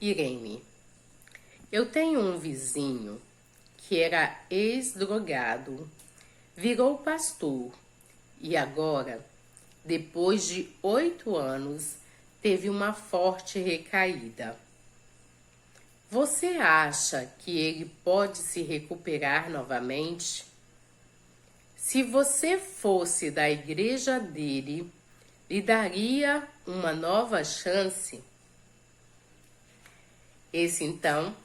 Irene, eu tenho um vizinho que era ex-drogado, virou pastor e agora, depois de 8 anos, teve uma forte recaída. Você acha que ele pode se recuperar novamente? Se você fosse da igreja dele, lhe daria uma nova chance? Esse, então,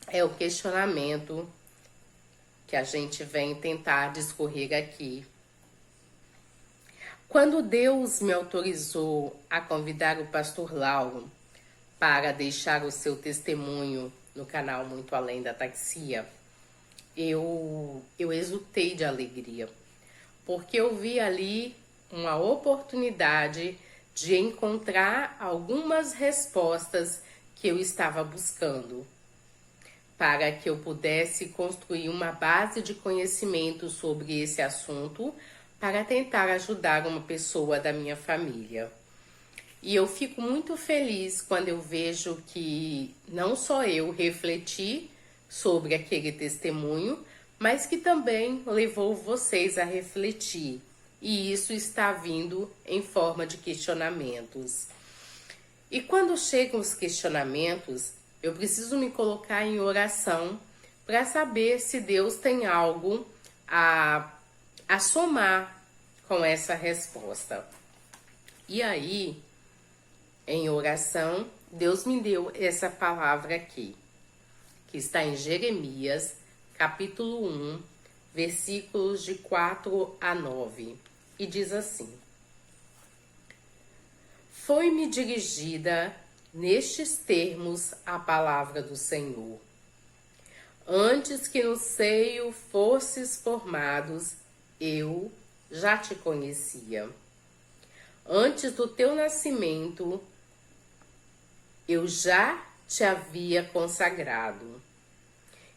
é o questionamento que a gente vem tentar discorrer aqui. Quando Deus me autorizou a convidar o pastor Lauro para deixar o seu testemunho no canal Muito Além da Taxia, eu exultei de alegria, porque eu vi ali uma oportunidade de encontrar algumas respostas que eu estava buscando, para que eu pudesse construir uma base de conhecimento sobre esse assunto, para tentar ajudar uma pessoa da minha família. E eu fico muito feliz quando eu vejo que não só eu refleti sobre aquele testemunho, mas que também levou vocês a refletir. E isso está vindo em forma de questionamentos. E quando chegam os questionamentos, eu preciso me colocar em oração para saber se Deus tem algo a somar com essa resposta. E aí, em oração, Deus me deu essa palavra aqui, que está em Jeremias, capítulo 1, versículos de 4 a 9, e diz assim: Foi-me dirigida nestes termos a palavra do Senhor. Antes que no seio fosses formados, eu já te conhecia. Antes do teu nascimento, eu já te havia consagrado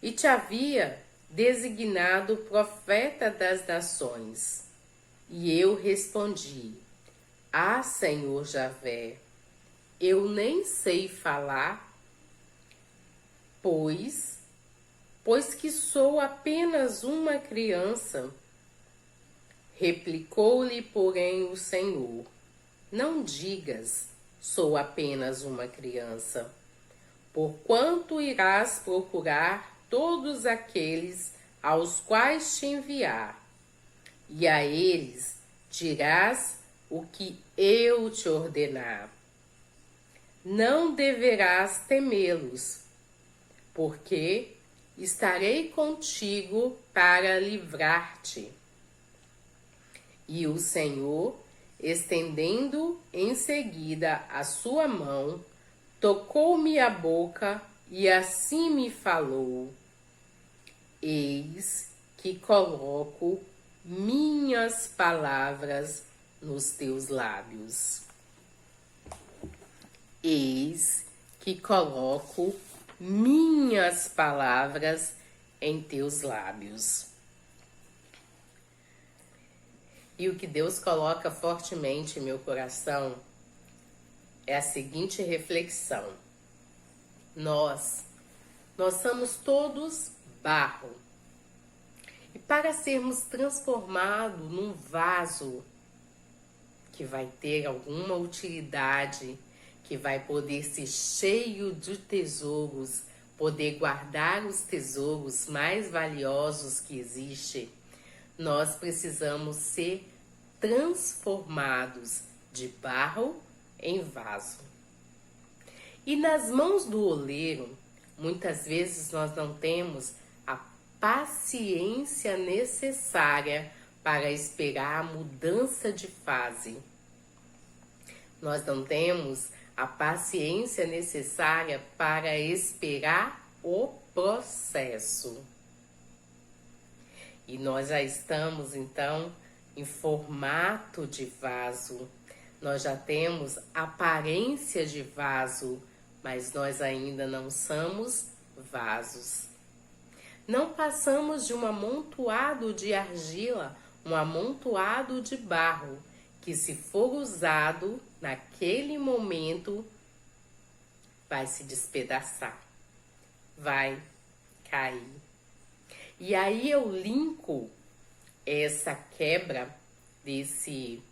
e te havia designado profeta das nações. E eu respondi: Ah, Senhor Javé, eu nem sei falar, pois que sou apenas uma criança. Replicou-lhe, porém, o Senhor: Não digas, sou apenas uma criança, porquanto irás procurar todos aqueles aos quais te enviar, e a eles dirás o que eu te ordenar. Não deverás temê-los, porque estarei contigo para livrar-te. E o Senhor, estendendo em seguida a sua mão, tocou-me a boca e assim me falou: Eis que coloco minhas palavras nos teus lábios. Eis que coloco minhas palavras em teus lábios. E o que Deus coloca fortemente em meu coração é a seguinte reflexão: nós somos todos barro. E para sermos transformados num vaso que vai ter alguma utilidade, que vai poder ser cheio de tesouros, poder guardar os tesouros mais valiosos que existem, nós precisamos ser transformados de barro em vaso. E nas mãos do oleiro, muitas vezes nós não temos a paciência necessária para esperar a mudança de fase. Nós não temos a paciência necessária para esperar o processo. E nós já estamos, então, em formato de vaso. Nós já temos aparência de vaso, mas nós ainda não somos vasos. Não passamos de um amontoado de argila, um amontoado de barro, que se for usado naquele momento, vai se despedaçar, vai cair. E aí eu linko essa quebra desse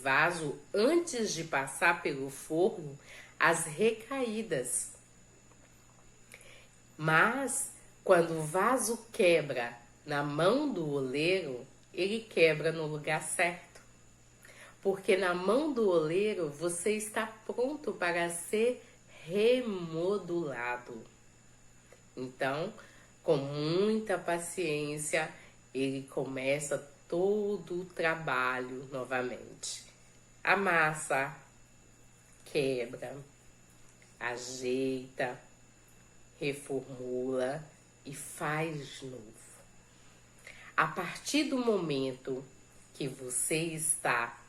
vaso antes de passar pelo forno às recaídas. Mas quando o vaso quebra na mão do oleiro, ele quebra no lugar certo. Porque na mão do oleiro você está pronto para ser remodulado. Então, com muita paciência, ele começa todo o trabalho novamente. Amassa, quebra, ajeita, reformula e faz de novo. A partir do momento que você está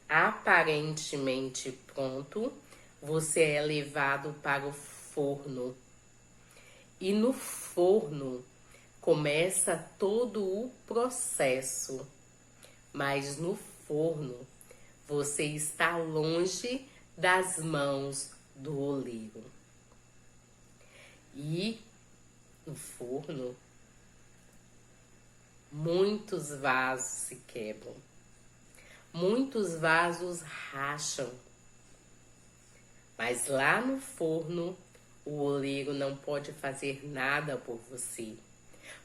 aparentemente pronto, você é levado para o forno. E no forno começa todo o processo. Mas no forno você está longe das mãos do oleiro. E no forno muitos vasos se quebram. Muitos vasos racham. Mas lá no forno, o oleiro não pode fazer nada por você.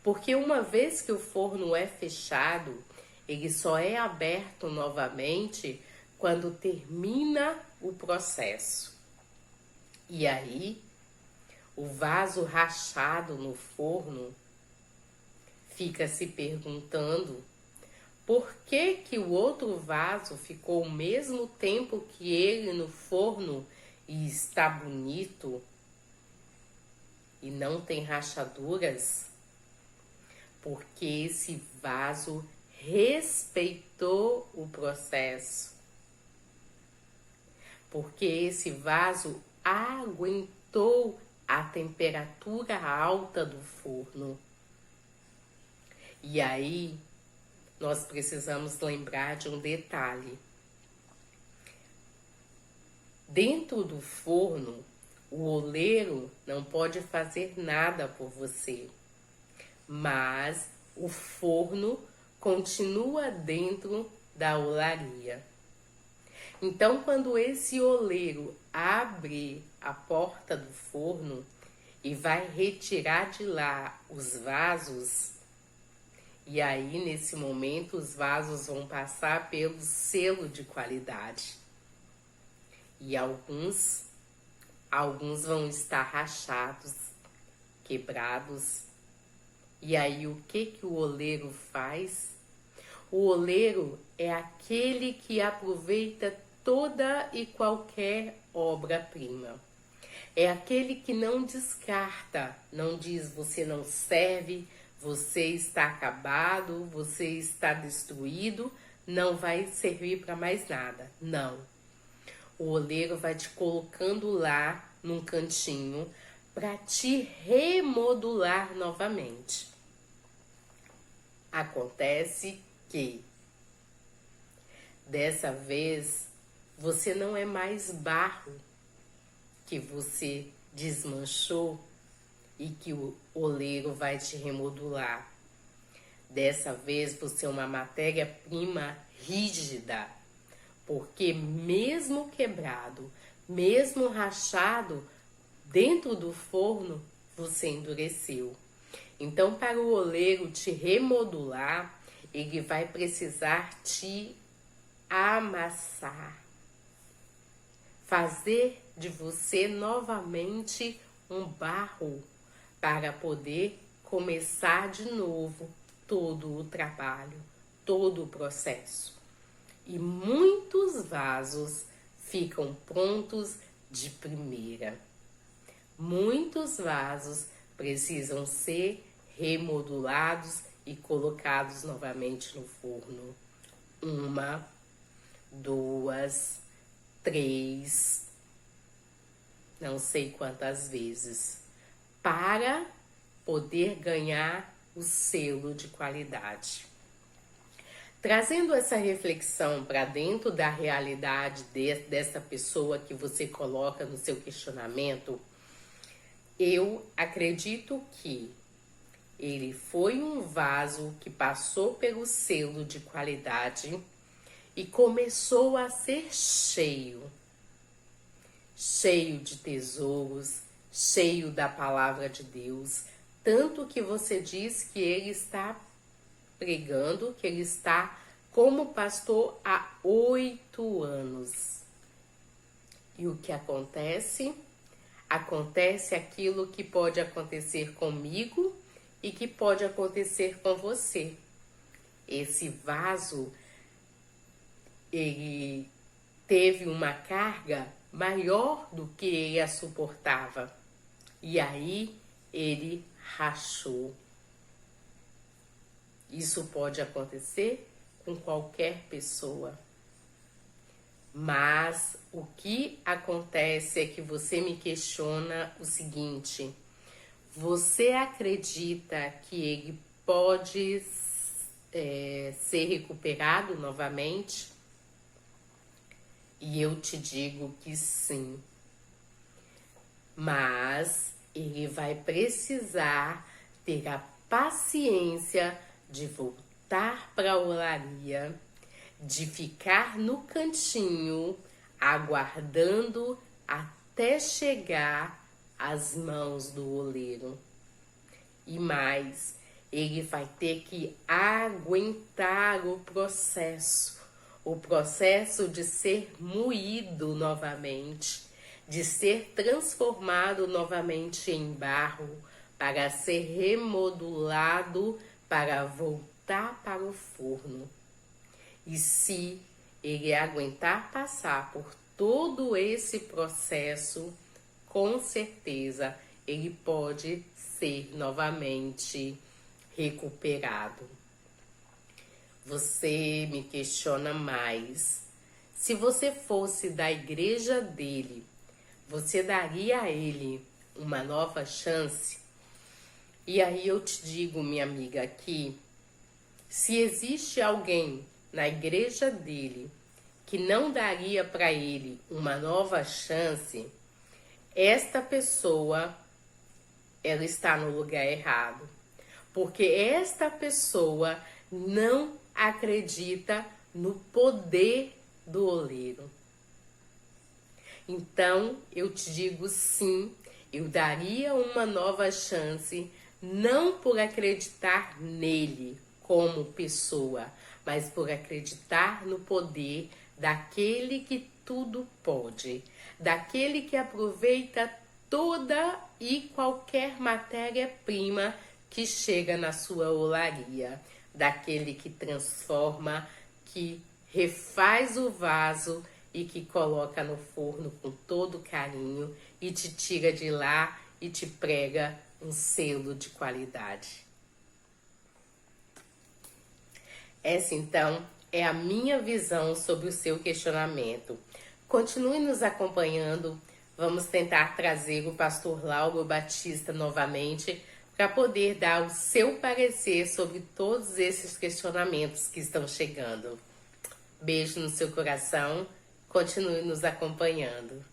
Porque uma vez que o forno é fechado, ele só é aberto novamente quando termina o processo. E aí, o vaso rachado no forno fica se perguntando por que que o outro vaso ficou o mesmo tempo que ele no forno e está bonito e não tem rachaduras? Porque esse vaso respeitou o processo. Porque esse vaso aguentou a temperatura alta do forno. E aí, nós precisamos lembrar de um detalhe. Dentro do forno, o oleiro não pode fazer nada por você, mas o forno continua dentro da olaria. Então, quando esse oleiro abre a porta do forno e vai retirar de lá os vasos, e aí nesse momento os vasos vão passar pelo selo de qualidade. E alguns vão estar rachados, quebrados. E aí o que o oleiro faz? O oleiro é aquele que aproveita toda e qualquer obra-prima. É aquele que não descarta, não diz você não serve, você está acabado, você está destruído, não vai servir para mais nada. Não. O oleiro vai te colocando lá num cantinho para te remodular novamente. Acontece que dessa vez você não é mais barro que você desmanchou e que o oleiro vai te remodular. Dessa vez você é uma matéria-prima rígida, porque mesmo quebrado, mesmo rachado, dentro do forno você endureceu. Então, para o oleiro te remodular, ele vai precisar te amassar, fazer de você novamente um barro para poder começar de novo todo o trabalho, todo o processo. E muitos vasos ficam prontos de primeira. Muitos vasos precisam ser remodulados e colocados novamente no forno. 1, 2, 3, não sei quantas vezes, para poder ganhar o selo de qualidade. Trazendo essa reflexão para dentro da realidade dessa pessoa que você coloca no seu questionamento, eu acredito que ele foi um vaso que passou pelo selo de qualidade e começou a ser cheio de tesouros, cheio da palavra de Deus, tanto que você diz que ele está pregando, que ele está como pastor há 8 anos. E o que acontece? Acontece aquilo que pode acontecer comigo e que pode acontecer com você. Esse vaso, ele teve uma carga maior do que ele a suportava. E aí ele rachou. Isso pode acontecer com qualquer pessoa. Mas o que acontece é que você me questiona o seguinte: você acredita que ele pode ser recuperado novamente? E eu te digo que sim. Mas ele vai precisar ter a paciência de voltar para a olaria, de ficar no cantinho, aguardando até chegar às mãos do oleiro. E mais, ele vai ter que aguentar o processo de ser moído novamente, de ser transformado novamente em barro, para ser remodulado, para voltar para o forno. E se ele aguentar passar por todo esse processo, com certeza ele pode ser novamente recuperado. Você me questiona mais. Se você fosse da igreja dele, você daria a ele uma nova chance? E aí eu te digo, minha amiga, que se existe alguém na igreja dele que não daria para ele uma nova chance, esta pessoa, ela está no lugar errado. Porque esta pessoa não acredita no poder do oleiro. Então, eu te digo sim, eu daria uma nova chance, não por acreditar nele como pessoa, mas por acreditar no poder daquele que tudo pode, daquele que aproveita toda e qualquer matéria-prima que chega na sua olaria, daquele que transforma, que refaz o vaso e que coloca no forno com todo carinho e te tira de lá e te prega um selo de qualidade. Essa então é a minha visão sobre o seu questionamento. Continue nos acompanhando, vamos tentar trazer o pastor Lauro Batista novamente para poder dar o seu parecer sobre todos esses questionamentos que estão chegando. Beijo no seu coração, continue nos acompanhando.